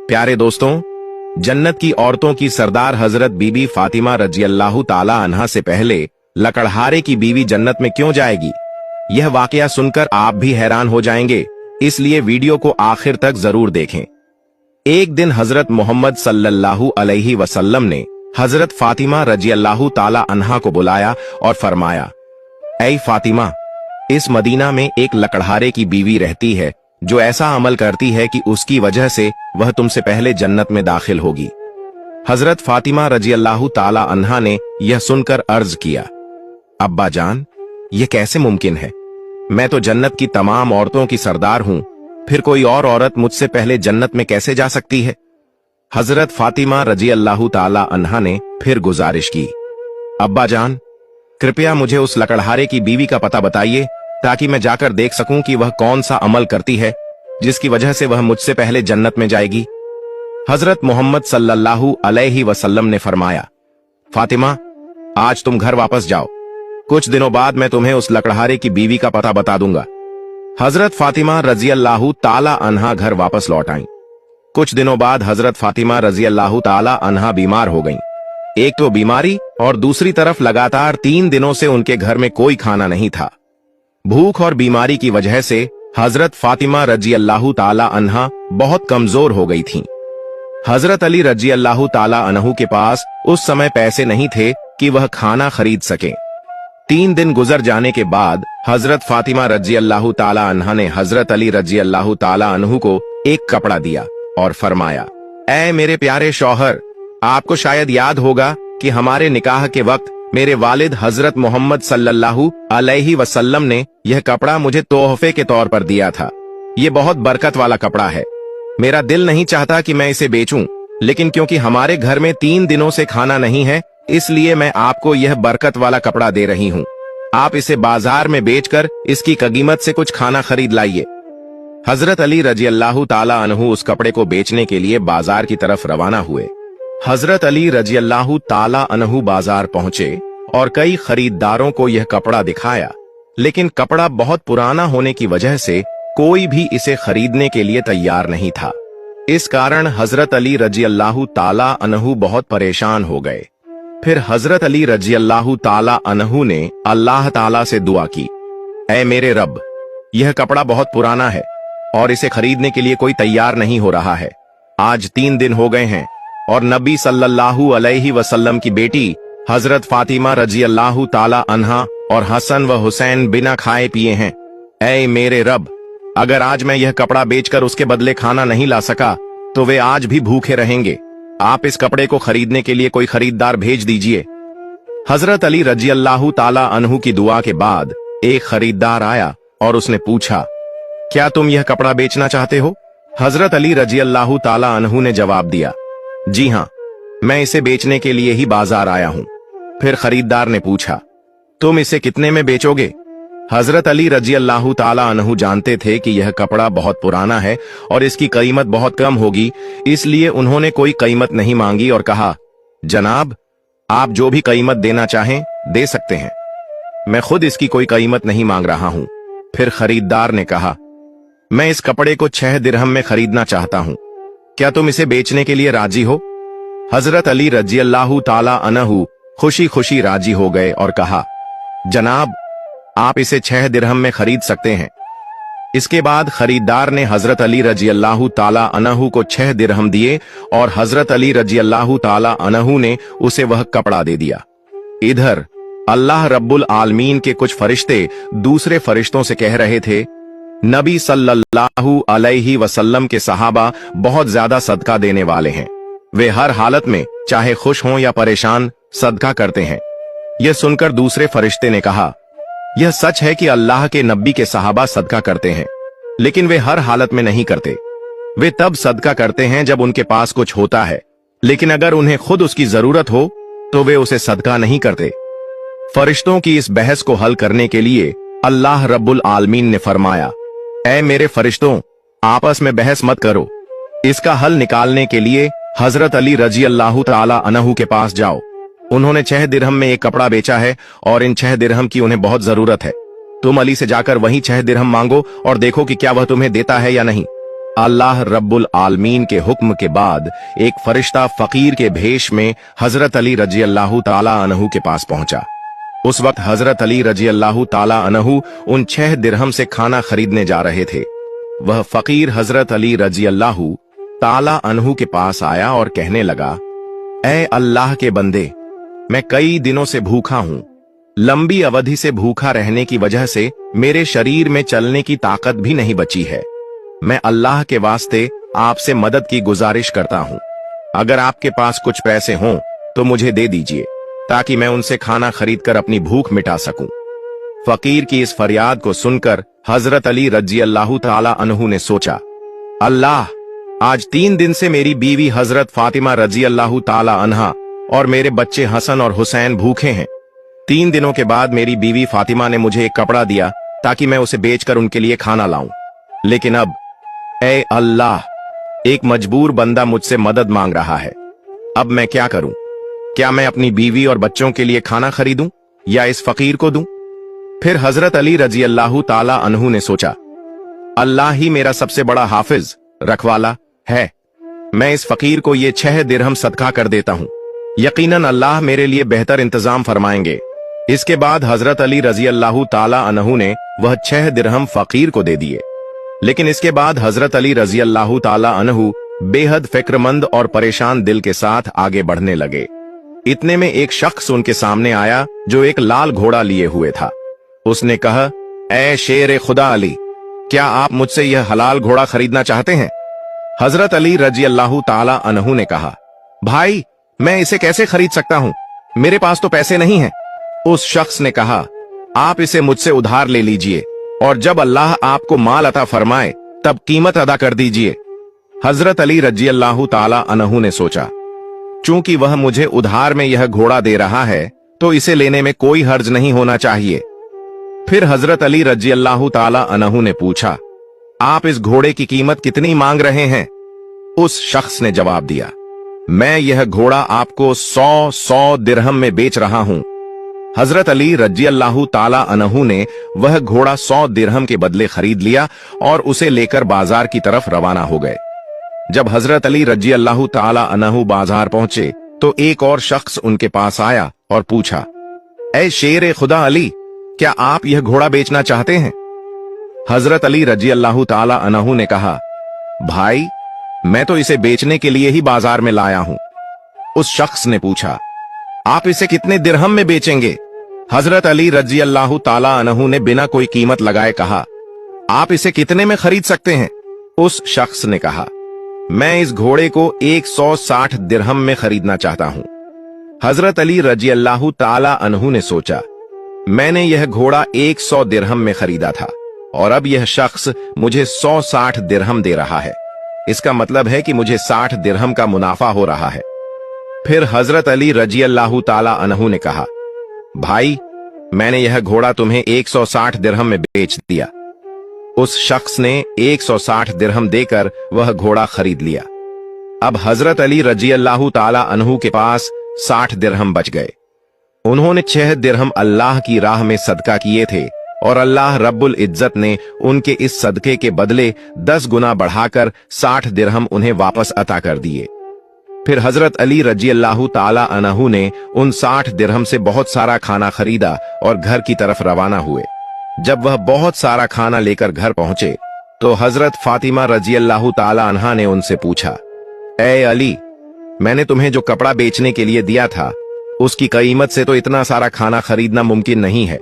प्यारे दोस्तों, जन्नत की औरतों की सरदार हजरत बीबी फातिमा रज़ियल्लाहु ताला अन्हा से पहले लकड़हारे की बीवी जन्नत में क्यों जाएगी? यह वाकया सुनकर आप भी हैरान हो जाएंगे, इसलिए वीडियो को आखिर तक जरूर देखें। एक दिन हजरत मोहम्मद सल्लल्लाहु अलैहि वसल्लम ने हजरत फातिमा रज़ियल्लाहु ताला अन्हा को बुलाया और फरमाया, ऐ फातिमा, इस मदीना में एक लकड़हारे की बीवी रहती है जो ऐसा अमल करती है कि उसकी वजह से वह तुमसे पहले जन्नत में दाखिल होगी। हजरत फातिमा रज़ियल्लाहु ताला अन्हा ने यह सुनकर अर्ज किया, अब्बा जान, यह कैसे मुमकिन है? मैं तो जन्नत की तमाम औरतों की सरदार हूं, फिर कोई और औरत मुझसे पहले जन्नत में कैसे जा सकती है? हजरत फातिमा रज़ियल्लाहु ताला अन्हा ने फिर गुजारिश की, अब्बा जान, कृपया मुझे उस लकड़हारे की बीवी का पता बताइए ताकि मैं जाकर देख सकूं कि वह कौन सा अमल करती है जिसकी वजह से वह मुझसे पहले जन्नत में जाएगी। हजरत मोहम्मद सल्लल्लाहु अलैहि वसल्लम ने फरमाया, फातिमा, आज तुम घर वापस जाओ, कुछ दिनों बाद मैं तुम्हें उस लकड़हारे की बीवी का पता बता दूंगा। हजरत फातिमा रज़ियल्लाहु ताला अन्हा घर वापस लौट आईं। कुछ दिनों बाद हजरत फातिमा रज़ियल्लाहु ताला अन्हा बीमार हो गईं। एक तो बीमारी और दूसरी तरफ लगातार 3 दिनों से उनके घर में कोई खाना नहीं था। भूख और बीमारी की वजह से हजरत फातिमा रज़ियल्लाहु ताला अन्हा बहुत कमजोर हो गई थीं। हजरत अली रज़ियल्लाहु ताला अन्हु के पास उस समय पैसे नहीं थे कि वह खाना खरीद सकें। 3 दिन गुजर जाने के बाद हजरत फातिमा रज़ियल्लाहु ताला अन्हा ने हजरत अली रज़ियल्लाहु ताला अन्हु को एक कपड़ा दिया और फरमाया, ऐ मेरे प्यारे शौहर, आपको शायद याद होगा कि हमारे निकाह के वक्त मेरे वालिद हजरत मोहम्मद सल्लल्लाहु अलैहि वसल्लम ने यह कपड़ा मुझे तोहफे के तौर पर दिया था। ये बहुत बरकत वाला कपड़ा है। मेरा दिल नहीं चाहता कि मैं इसे बेचूं, लेकिन क्योंकि हमारे घर में 3 दिनों से खाना नहीं है, इसलिए मैं आपको यह बरकत वाला कपड़ा दे रही हूं। आप इसे बाजार में बेचकर इसकी कीमत से कुछ खाना खरीद लाइए। हजरत अली रज़ियल्लाहु ताला अन्हु उस कपड़े को बेचने के लिए बाजार की तरफ रवाना हुए। हजरत अली रज़ियल्लाहु ताला अन्हु बाजार पहुंचे और कई खरीदारों को यह कपड़ा दिखाया, लेकिन कपड़ा बहुत पुराना होने की वजह से कोई भी इसे खरीदने के लिए तैयार नहीं था। इस कारण हजरत अली रज़ियल्लाहु ताला अन्हु बहुत परेशान हो गए। फिर हजरत अली रज़ियल्लाहु ताला अन्हु ने अल्लाह ताला से दुआ की, ऐ मेरे रब, यह कपड़ा बहुत पुराना है और इसे खरीदने के लिए कोई तैयार नहीं हो रहा है। आज 3 दिन हो गए हैं और नबी सल्लल्लाहु अलैहि वसल्लम की बेटी हजरत फातिमा रज़ियल्लाहु ताला अन्हा और हसन व हुसैन बिना खाए पिए हैं। ऐ मेरे रब, अगर आज मैं यह कपड़ा बेचकर उसके बदले खाना नहीं ला सका तो वे आज भी भूखे रहेंगे। आप इस कपड़े को खरीदने के लिए कोई खरीदार भेज दीजिए। हजरत अली रज़ियल्लाहु ताला अन्हु की दुआ के बाद एक खरीदार आया और उसने पूछा, क्या तुम यह कपड़ा बेचना चाहते हो? हजरत अली रज़ियल्लाहु ताला अन्हु ने जवाब दिया, जी हां, मैं इसे बेचने के लिए ही बाजार आया हूं। फिर खरीदार ने पूछा, तुम इसे कितने में बेचोगे? हजरत अली रज़ियल्लाहु ताला अन्हु जानते थे कि यह कपड़ा बहुत पुराना है और इसकी कीमत बहुत कम होगी, इसलिए उन्होंने कोई कीमत नहीं मांगी और कहा, जनाब, आप जो भी कीमत देना चाहें दे सकते हैं, मैं खुद इसकी कोई कीमत नहीं मांग रहा हूं। फिर खरीदार ने कहा, मैं इस कपड़े को 6 दिरहम में खरीदना चाहता हूं, क्या तुम इसे बेचने के लिए राजी हो? हजरत अली रज़ियल्लाहु ताला अन्हु खुशी खुशी राजी हो गए और कहा, जनाब, आप इसे 6 दिरहम में खरीद सकते हैं। इसके बाद खरीदार ने हजरत अली रज़ियल्लाहु ताला अन्हु को 6 दिरहम दिए और हजरत अली रज़ियल्लाहु ताला अन्हु ने उसे वह कपड़ा दे दिया। इधर अल्लाह रब्बुल आलमीन के कुछ फरिश्ते दूसरे फरिश्तों से कह रहे थे, नबी सल्लल्लाहु अलैहि वसल्लम के सहाबा बहुत ज्यादा सदका देने वाले हैं। वे हर हालत में चाहे खुश हों या परेशान सदका करते हैं। यह सुनकर दूसरे फरिश्ते ने कहा, यह सच है कि अल्लाह के नबी के सहाबा सदका करते हैं, लेकिन वे हर हालत में नहीं करते। वे तब सदका करते हैं जब उनके पास कुछ होता है, लेकिन अगर उन्हें खुद उसकी जरूरत हो तो वे उसे सदका नहीं करते। फरिश्तों की इस बहस को हल करने के लिए अल्लाह रब्बुल आलमीन ने फरमाया, ऐ मेरे फरिश्तों, आपस में बहस मत करो। इसका हल निकालने के लिए हजरत अली रज़ियल्लाहु ताला अन्हु के पास जाओ। उन्होंने 6 दिरहम में एक कपड़ा बेचा है और इन 6 दिरहम की उन्हें बहुत जरूरत है। तुम अली से जाकर वहीं 6 दिरहम मांगो और देखो कि क्या वह तुम्हें देता है या नहीं। अल्लाह रब्बुल आलमीन के हुक्म के बाद एक फरिश्ता फकीर के भेष में हजरत अली रजी अल्लाह ताला अन्हु के पास पहुंचा। उस वक्त हजरत अली रजी अल्लाह ताला अन्हु उन 6 दिरहम से खाना खरीदने जा रहे थे। वह फकीर हजरत अली रजी अल्लाह ताला अन्हु के पास आया और कहने लगा, ऐ अल्लाह के बंदे, मैं कई दिनों से भूखा हूं। लंबी अवधि से भूखा रहने की वजह से मेरे शरीर में चलने की ताकत भी नहीं बची है। मैं अल्लाह के वास्ते आपसे मदद की गुजारिश करता हूं। अगर आपके पास कुछ पैसे हों तो मुझे दे दीजिए, ताकि मैं उनसे खाना खरीदकर अपनी भूख मिटा सकूं। फकीर की इस फरियाद को सुनकर हजरत अली रजी अल्लाह ताला अन्हु ने सोचा, अल्लाह, आज 3 दिन से मेरी बीवी हजरत फातिमा रजी अल्लाह ताला अन्हा और मेरे बच्चे हसन और हुसैन भूखे हैं। 3 दिनों के बाद मेरी बीवी फातिमा ने मुझे एक कपड़ा दिया ताकि मैं उसे बेचकर उनके लिए खाना लाऊं। लेकिन अब ऐ अल्लाह, एक मजबूर बंदा मुझसे मदद मांग रहा है। अब मैं क्या करूं? क्या मैं अपनी बीवी और बच्चों के लिए खाना खरीदूं या इस फकीर को दूं? फिर हजरत अली रजी अल्लाह ताला अन्हु ने सोचा, अल्लाह ही मेरा सबसे बड़ा हाफिज रखवाला है। मैं इस फकीर को ये 6 दिरहम सदका कर देता हूं। यकीनन अल्लाह मेरे लिए बेहतर इंतजाम फरमाएंगे। इसके बाद हजरत अली रजी अल्लाह ताला अन्हु ने वह 6 दिरहम फकीर को दे दिए। लेकिन इसके बाद हजरत अली रजी अल्लाह ताला अन्हु बेहद फिक्रमंद और परेशान दिल के साथ आगे बढ़ने लगे। इतने में एक शख्स उनके सामने आया जो एक लाल घोड़ा लिए हुए था। उसने कहा, ऐ शेर खुदा अली, क्या आप मुझसे यह हलाल घोड़ा खरीदना चाहते हैं? हजरत अली रजी अल्लाह ताला अन्हु ने कहा, भाई, मैं इसे कैसे खरीद सकता हूं? मेरे पास तो पैसे नहीं हैं। उस शख्स ने कहा, आप इसे मुझसे उधार ले लीजिए और जब अल्लाह आपको माल अता फरमाए तब कीमत अदा कर दीजिए। हजरत अली रजी अल्लाह ताला अन्हु ने सोचा, चूंकि वह मुझे उधार में यह घोड़ा दे रहा है तो इसे लेने में कोई हर्ज नहीं होना चाहिए। फिर हजरत अली रजी अल्लाह ताला अन्हु ने पूछा, आप इस घोड़े की कीमत कितनी मांग रहे हैं? उस शख्स ने जवाब दिया, मैं यह घोड़ा आपको 100 दिरहम में बेच रहा हूं। हजरत अली रजी अल्लाह ताला अन्हु ने वह घोड़ा 100 दिरहम के बदले खरीद लिया और उसे लेकर बाजार की तरफ रवाना हो गए। जब हजरत अली रजी अल्लाह ताला अन्हु बाजार पहुंचे तो एक और शख्स उनके पास आया और पूछा, ऐ शेर खुदा अली, क्या आप यह घोड़ा बेचना चाहते हैं? हजरत अली रजी अल्लाह ताला अन्हु ने कहा, भाई, मैं तो इसे बेचने के लिए ही बाजार में लाया हूं। उस शख्स ने पूछा, आप इसे कितने दिरहम में बेचेंगे? हजरत अली रजी अल्लाह ताला अन्हु ने बिना कोई कीमत लगाए कहा, आप इसे कितने में खरीद सकते हैं? उस शख्स ने कहा, मैं इस घोड़े को 160 दिरहम में खरीदना चाहता हूं। हजरत अली रजी अल्लाह ताला अन्हु ने सोचा, मैंने यह घोड़ा 100 दिरहम में खरीदा था और अब यह शख्स मुझे 160 दिरहम दे रहा है। इसका मतलब है कि मुझे 60 दिरहम का मुनाफा हो रहा है। फिर हजरत अली रजी अल्लाह ताला अन्हु ने कहा, भाई, मैंने यह घोड़ा तुम्हें 160 दिरहम में बेच दिया। उस शख्स ने 160 दिरहम देकर वह घोड़ा खरीद लिया। अब हजरत अली रजी अल्लाह ताला अन्हु के पास 60 दिरहम बच गए। उन्होंने 6 दिरहम अल्लाह की राह में सदका किए थे और अल्लाह रब्बुल इज्जत ने उनके इस सदके के बदले 10 गुना बढ़ाकर 60 दिरहम उन्हें वापस अता कर दिए। फिर हजरत अली रजी अल्लाह ताला अन्हु ने उन 60 दिरहम से बहुत सारा खाना खरीदा और घर की तरफ रवाना हुए। जब वह बहुत सारा खाना लेकर घर पहुंचे तो हजरत फातिमा रजी अल्लाह ताला अन्हा ने उनसे पूछा, ऐ अली, मैंने तुम्हें जो कपड़ा बेचने के लिए दिया था उसकी कीमत से तो इतना सारा खाना खरीदना मुमकिन नहीं है।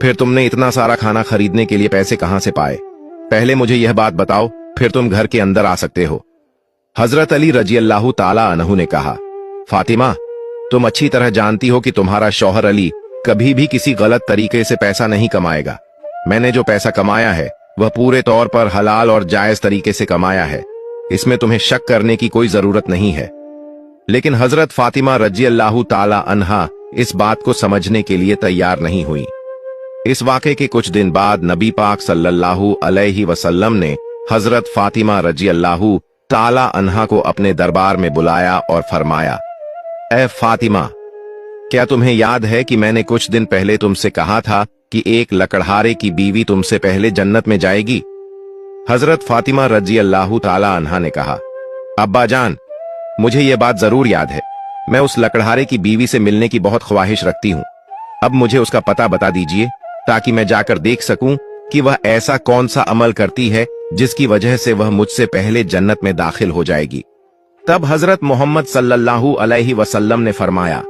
फिर तुमने इतना सारा खाना खरीदने के लिए पैसे कहां से पाए? पहले मुझे यह बात बताओ, फिर तुम घर के अंदर आ सकते हो। हजरत अली रजी अल्लाह ताला अन्हु ने कहा, फातिमा, तुम अच्छी तरह जानती हो कि तुम्हारा शौहर अली कभी भी किसी गलत तरीके से पैसा नहीं कमाएगा। मैंने जो पैसा कमाया है वह पूरे तौर पर हलाल और जायज तरीके से कमाया है। इसमें तुम्हें शक करने की कोई जरूरत नहीं है। लेकिन हजरत फातिमा रजी अल्लाह ताला अन्हा इस बात को समझने के लिए तैयार नहीं हुई। इस वाक़े के कुछ दिन बाद नबी पाक सल्लल्लाहु अलैहि वसल्लम ने हजरत फातिमा रजी अल्लाह ताला अन्हा को अपने दरबार में बुलाया और फरमाया, ऐ फातिमा, क्या तुम्हें याद है कि मैंने कुछ दिन पहले तुमसे कहा था कि एक लकड़हारे की बीवी तुमसे पहले जन्नत में जाएगी? हजरत फातिमा रजी अल्लाह ताला अन्हा ने कहा, अब्बा जान, मुझे ये बात जरूर याद है। मैं उस लकड़हारे की बीवी से मिलने की बहुत ख्वाहिश रखती हूँ। अब मुझे उसका पता बता दीजिए ताकि मैं जाकर देख सकूं कि वह ऐसा कौन सा अमल करती है जिसकी वजह से वह मुझसे पहले जन्नत में दाखिल हो जाएगी। तब हजरत मोहम्मद सल्लल्लाहु अलैहि वसल्लम ने फरमाया,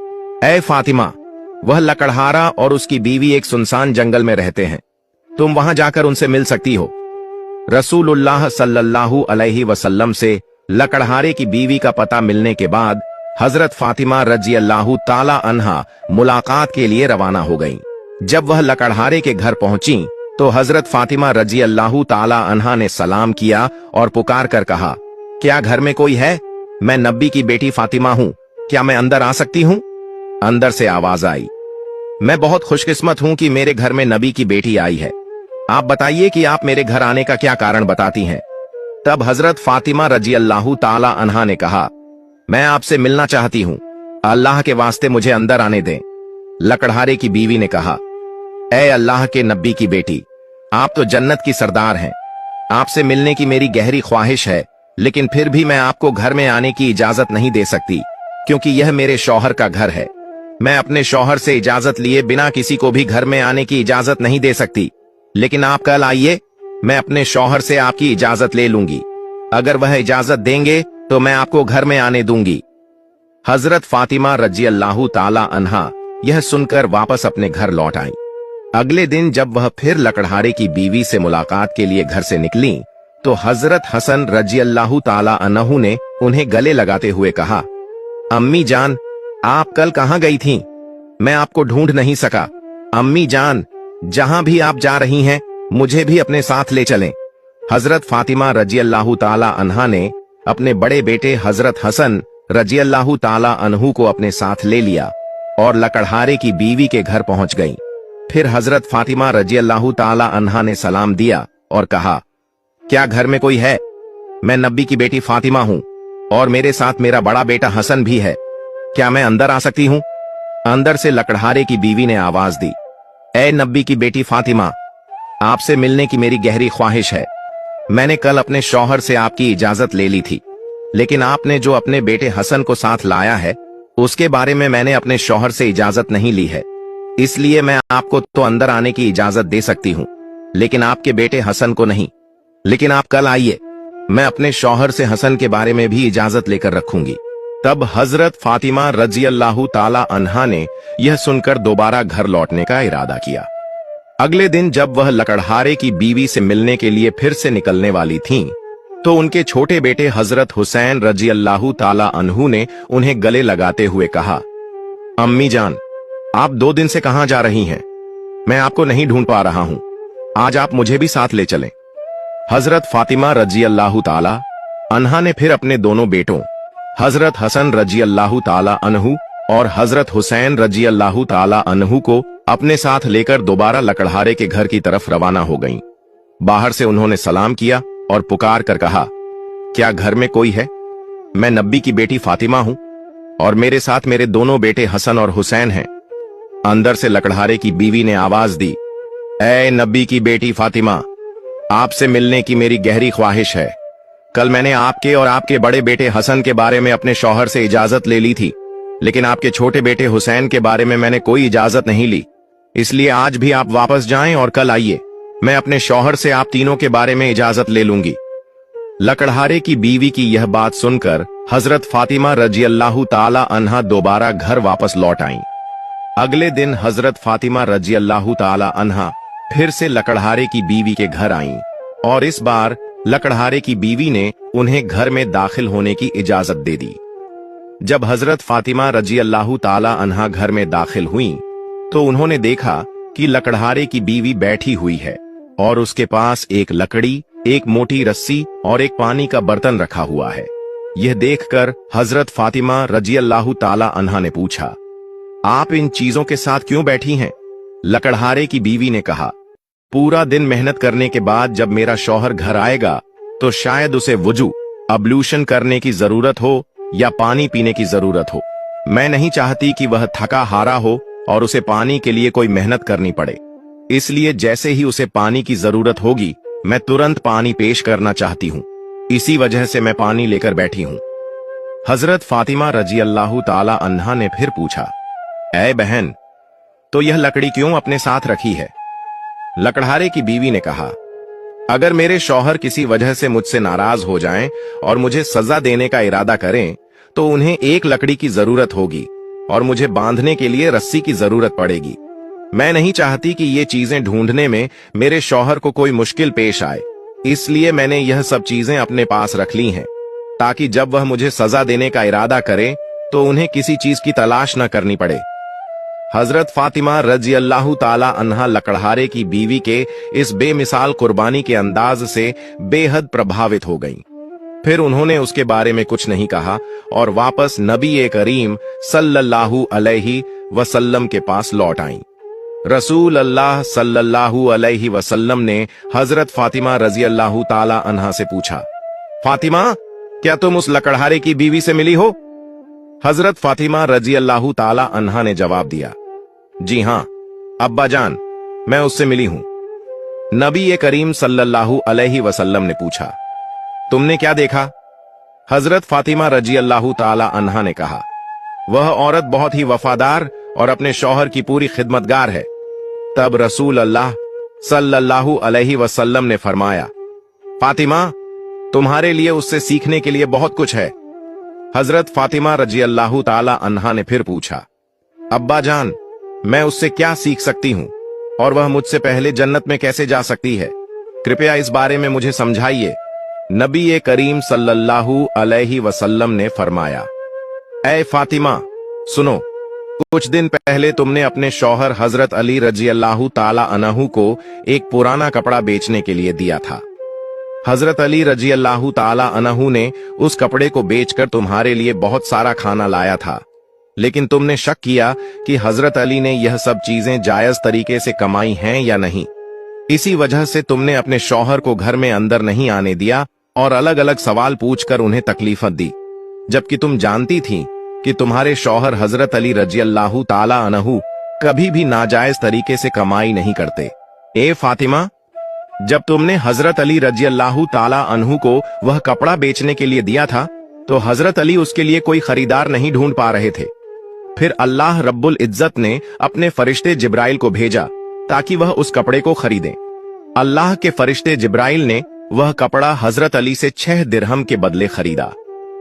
ऐ फातिमा, वह लकड़हारा और उसकी बीवी एक सुनसान जंगल में रहते हैं, तुम वहां जाकर उनसे मिल सकती हो। रसूलुल्लाह सल्लल्लाहु अलैहि वसल्लम से लकड़हारे की बीवी का पता मिलने के बाद हजरत फातिमा रजी अल्लाह ताला अन्हा मुलाकात के लिए रवाना हो गईं। जब वह लकड़हारे के घर पहुंची तो हजरत फातिमा रजी अल्लाह ताला अन्हा ने सलाम किया और पुकार कर कहा, क्या घर में कोई है? मैं नबी की बेटी फातिमा हूँ, क्या मैं अंदर आ सकती हूँ? अंदर से आवाज आई, मैं बहुत खुशकिस्मत हूँ कि मेरे घर में नबी की बेटी आई है। आप बताइए कि आप मेरे घर आने का क्या कारण बताती हैं। तब हजरत फातिमा रजी अल्लाह ताला अन्हा ने कहा, मैं आपसे मिलना चाहती हूँ, अल्लाह के वास्ते मुझे अंदर आने दें। लकड़हारे की बीवी ने कहा, ऐ अल्लाह के नबी की बेटी, आप तो जन्नत की सरदार हैं, आपसे मिलने की मेरी गहरी ख्वाहिश है, लेकिन फिर भी मैं आपको घर में आने की इजाजत नहीं दे सकती क्योंकि यह मेरे शौहर का घर है। मैं अपने शौहर से इजाजत लिए बिना किसी को भी घर में आने की इजाजत नहीं दे सकती, लेकिन आप कल आइए, मैं अपने शौहर से आपकी इजाजत ले लूंगी। अगर वह इजाजत देंगे तो मैं आपको घर में आने दूंगी। हजरत फातिमा रजी अल्लाह ताला अन्हा यह सुनकर वापस अपने घर लौट आई। अगले दिन जब वह फिर लकड़हारे की बीवी से मुलाकात के लिए घर से निकली तो हजरत हसन रजी अल्लाह ताला अन्हु ने उन्हें गले लगाते हुए कहा, अम्मी जान, आप कल कहाँ गई थीं? मैं आपको ढूंढ नहीं सका। अम्मी जान, जहां भी आप जा रही हैं मुझे भी अपने साथ ले चलें। हजरत फातिमा रजी अल्लाह ताला अन्हा ने अपने बड़े बेटे हजरत हसन रजी अल्लाह ताला अन्हु को अपने साथ ले लिया और लकड़हारे की बीवी के घर पहुंच गईं। फिर हजरत फातिमा रजी अल्लाह ताला अन्हा ने सलाम दिया और कहा, क्या घर में कोई है? मैं नबी की बेटी फातिमा हूं और मेरे साथ मेरा बड़ा बेटा हसन भी है, क्या मैं अंदर आ सकती हूं? अंदर से लकड़हारे की बीवी ने आवाज दी, ऐ नबी की बेटी फातिमा, आपसे मिलने की मेरी गहरी ख्वाहिश है। मैंने कल अपने शौहर से आपकी इजाजत ले ली थी, लेकिन आपने जो अपने बेटे हसन को साथ लाया है उसके बारे में मैंने अपने शौहर से इजाजत नहीं ली है, इसलिए मैं आपको तो अंदर आने की इजाजत दे सकती हूँ, लेकिन आपके बेटे हसन को नहीं। लेकिन आप कल आइए, मैं अपने शौहर से हसन के बारे में भी इजाजत लेकर रखूंगी। तब हजरत फातिमा रजी अल्लाह ताला अन्हा ने यह सुनकर दोबारा घर लौटने का इरादा किया। अगले दिन जब वह लकड़हारे की बीवी से मिलने के लिए फिर से निकलने वाली थीं, तो उनके छोटे बेटे हजरत हुसैन रजी अल्लाह ताला अन्हु ने उन्हें गले लगाते हुए कहा, अम्मी जान, आप 2 दिन से कहां जा रही हैं? मैं आपको नहीं ढूंढ पा रहा हूं, आज आप मुझे भी साथ ले चलें। हजरत फातिमा रजी अल्लाह ताला अन्हा ने फिर अपने दोनों बेटों हजरत हसन रजी अल्लाह ताला अन्हु और हजरत हुसैन रजी अल्लाह ताला अन्हु को अपने साथ लेकर दोबारा लकड़हारे के घर की तरफ रवाना हो गईं। बाहर से उन्होंने सलाम किया और पुकार कर कहा, क्या घर में कोई है? मैं नबी की बेटी फातिमा हूं और मेरे साथ मेरे दोनों बेटे हसन और हुसैन हैं। अंदर से लकड़हारे की बीवी ने आवाज दी, ऐ नबी की बेटी फातिमा, आपसे मिलने की मेरी गहरी ख्वाहिश है। कल मैंने आपके और आपके बड़े बेटे हसन के बारे में अपने शौहर से इजाजत ले ली थी, लेकिन आपके छोटे बेटे हुसैन के बारे में मैंने कोई इजाजत नहीं ली, इसलिए आज भी आप वापस जाएं और कल आइए, मैं अपने शौहर से आप तीनों के बारे में इजाजत ले लूंगी। लकड़हारे की बीवी की यह बात सुनकर हजरत फातिमा रजी अल्लाह ताला अन्हा दोबारा घर वापस लौट आईं। अगले दिन हजरत फातिमा रजी अल्लाह ताला अन्हा फिर से लकड़हारे की बीवी के घर आईं और इस बार लकड़हारे की बीवी ने उन्हें घर में दाखिल होने की इजाजत दे दी। जब हजरत फातिमा रजी अल्लाह ताला अन्हा घर में दाखिल हुईं, तो उन्होंने देखा कि लकड़हारे की बीवी बैठी हुई है और उसके पास एक लकड़ी, एक मोटी रस्सी और एक पानी का बर्तन रखा हुआ है। यह देखकर हजरत फातिमा रजी अल्लाह ताला अन्हा ने पूछा, आप इन चीजों के साथ क्यों बैठी हैं? लकड़हारे की बीवी ने कहा, पूरा दिन मेहनत करने के बाद जब मेरा शौहर घर आएगा तो शायद उसे वुजू अब्लूशन करने की जरूरत हो या पानी पीने की जरूरत हो। मैं नहीं चाहती कि वह थका हारा हो और उसे पानी के लिए कोई मेहनत करनी पड़े, इसलिए जैसे ही उसे पानी की जरूरत होगी मैं तुरंत पानी पेश करना चाहती हूँ, इसी वजह से मैं पानी लेकर बैठी हूँ। हजरत फातिमा रजी अल्लाह ताला अन्हा ने फिर पूछा, ऐ बहन, तो यह लकड़ी क्यों अपने साथ रखी है? लकड़हारे की बीवी ने कहा, अगर मेरे शौहर किसी वजह से मुझसे नाराज हो जाएं और मुझे सजा देने का इरादा करें तो उन्हें एक लकड़ी की जरूरत होगी और मुझे बांधने के लिए रस्सी की जरूरत पड़ेगी। मैं नहीं चाहती कि ये चीजें ढूंढने में मेरे शौहर को कोई मुश्किल पेश आए, इसलिए मैंने यह सब चीजें अपने पास रख ली हैं ताकि जब वह मुझे सजा देने का इरादा करे तो उन्हें किसी चीज की तलाश न करनी पड़े। हजरत फातिमा रजी अल्लाह ताला अन्हा लकड़हारे की बीवी के इस बेमिसाल कुर्बानी के अंदाज से बेहद प्रभावित हो गईं। फिर उन्होंने उसके बारे में कुछ नहीं कहा और वापस नबी करीम सल्लल्लाहु अलैहि वसल्लम के पास लौट आईं। रसूल अल्लाह सल्लल्लाहु अलैहि वसल्लम ने हजरत फातिमा रजी अल्लाह ताला अन्हा से पूछा, फातिमा, क्या तुम उस लकड़हारे की बीवी से मिली हो? हजरत फातिमा रजी अल्लाह ताला अन्हा ने जवाब दिया, जी हां अब्बा जान, मैं उससे मिली हूं। नबी करीम सल्लल्लाहु अलैहि वसल्लम ने पूछा, तुमने क्या देखा? हजरत फातिमा रजी अल्लाह ताला अन्हा ने कहा, वह औरत बहुत ही वफादार और अपने शौहर की पूरी खिदमतगार है। तब रसूल अल्लाह सल्लल्लाहु अलैहि वसल्लम ने फरमाया, फातिमा, तुम्हारे लिए उससे सीखने के लिए बहुत कुछ है। हजरत फातिमा रजी अल्लाह ताला अन्हा ने फिर पूछा, अब्बा जान, मैं उससे क्या सीख सकती हूं और वह मुझसे पहले जन्नत में कैसे जा सकती है? कृपया इस बारे में मुझे समझाइए। नबी करीम सल्लल्लाहु अलैहि वसल्लम ने फरमाया, ऐ फातिमा, सुनो, कुछ दिन पहले तुमने अपने शौहर हजरत अली रजी अल्लाह ताला अन्हु को एक पुराना कपड़ा बेचने के लिए दिया था। हजरत अली रजी अल्लाह ताला अन्हु ने उस कपड़े को बेचकर तुम्हारे लिए बहुत सारा खाना लाया था, लेकिन तुमने शक किया कि हजरत अली ने यह सब चीजें जायज तरीके से कमाई हैं या नहीं। इसी वजह से तुमने अपने शौहर को घर में अंदर नहीं आने दिया और अलग अलग सवाल पूछकर उन्हें तकलीफत दी, जबकि तुम जानती थी कि तुम्हारे शौहर हजरत अली रजी अल्लाह ताला अन्हु कभी भी नाजायज तरीके से कमाई नहीं करते। ए फातिमा, जब तुमने हजरत अली रजी अल्लाह ताला अन्हु को वह कपड़ा बेचने के लिए दिया था तो हजरत अली उसके लिए कोई खरीदार नहीं ढूंढ पा रहे थे। फिर अल्लाह रब्बुल इज्जत ने अपने फरिश्ते जिब्राइल को भेजा ताकि वह उस कपड़े को खरीदें। अल्लाह के फरिश्ते जिब्राइल ने वह कपड़ा हजरत अली से 6 दिरहम के बदले खरीदा।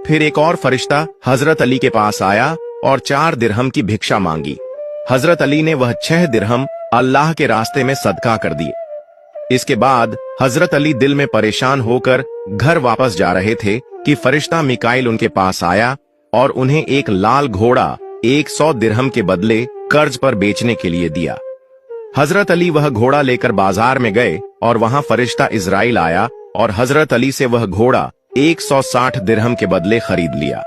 फिर एक और फरिश्ता हजरत अली के पास आया और 4 दिरहम की भिक्षा मांगी। हजरत अली ने वह 6 दिरहम अल्लाह के रास्ते में सदका कर दिए। इसके बाद हजरत अली दिल में परेशान होकर घर वापस जा रहे थे कि फरिश्ता मिकाइल उनके पास आया और उन्हें एक लाल घोड़ा 100 दिरहम के बदले कर्ज पर बेचने के लिए दिया। हजरत अली वह घोड़ा लेकर बाजार में गए और वहां फरिश्ता इजराइल आया और हजरत अली से वह घोड़ा 160 दिरहम के बदले खरीद लिया।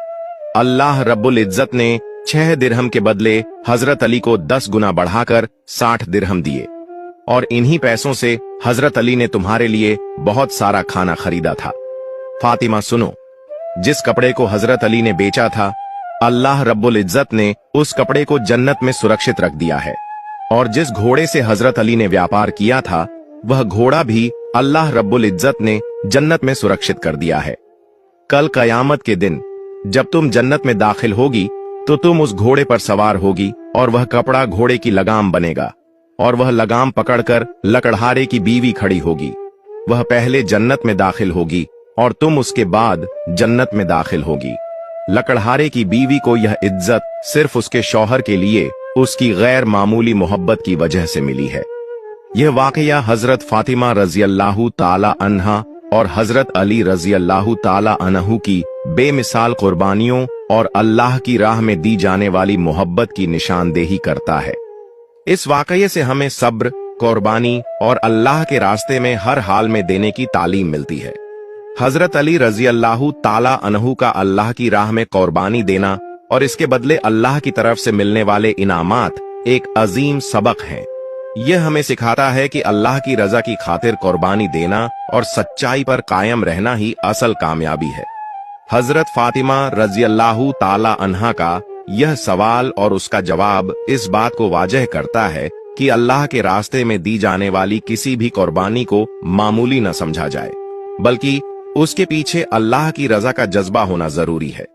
अल्लाह रब्बुल इज्जत ने 6 दिरहम के बदले हजरत अली को 10 गुना बढ़ाकर 60 दिरहम दिए और इन्हीं पैसों से हजरत अली ने तुम्हारे लिए बहुत सारा खाना खरीदा था। फातिमा, सुनो, जिस कपड़े को हजरत अली ने बेचा था, अल्लाह रब्बुल इज्जत ने उस कपड़े को जन्नत में सुरक्षित रख दिया है और जिस घोड़े से हजरत अली ने व्यापार किया था वह घोड़ा भी अल्लाह रब्बुल इज्जत ने जन्नत में सुरक्षित कर दिया है। कल कयामत के दिन जब तुम जन्नत में दाखिल होगी तो तुम उस घोड़े पर सवार होगी और वह कपड़ा घोड़े की लगाम बनेगा और वह लगाम पकड़कर लकड़हारे की बीवी खड़ी होगी। वह पहले जन्नत में दाखिल होगी और तुम उसके बाद जन्नत में दाखिल होगी। लकड़हारे की बीवी को यह इज्जत सिर्फ उसके शौहर के लिए उसकी गैर मामूली मोहब्बत की वजह से मिली है। यह वाकया हजरत फातिमा रजी अल्लाह ताला अन्हा और हजरत अली रजी अल्लाह ताला अन्हु की बेमिसाल कुर्बानियों और अल्लाह की राह में दी जाने वाली मोहब्बत की निशानदेही करता है। इस वाकये से हमें सब्र, कुर्बानी और अल्लाह के रास्ते में हर हाल में देने की तालीम मिलती है। हजरत अली रजी अल्लाह ताला अन्हु का अल्लाह की राह में कुर्बानी देना और इसके बदले अल्लाह की तरफ से मिलने वाले इनामात एक अजीम सबक है। यह हमें सिखाता है कि अल्लाह की रजा की खातिर कुर्बानी देना और सच्चाई पर कायम रहना ही असल कामयाबी है। हजरत फातिमा रजी अल्लाह ताला अन्हा का यह सवाल और उसका जवाब इस बात को वाजह करता है कि अल्लाह के रास्ते में दी जाने वाली किसी भी कुर्बानी को मामूली न समझा जाए, बल्कि उसके पीछे अल्लाह की रजा का जज्बा होना जरूरी है।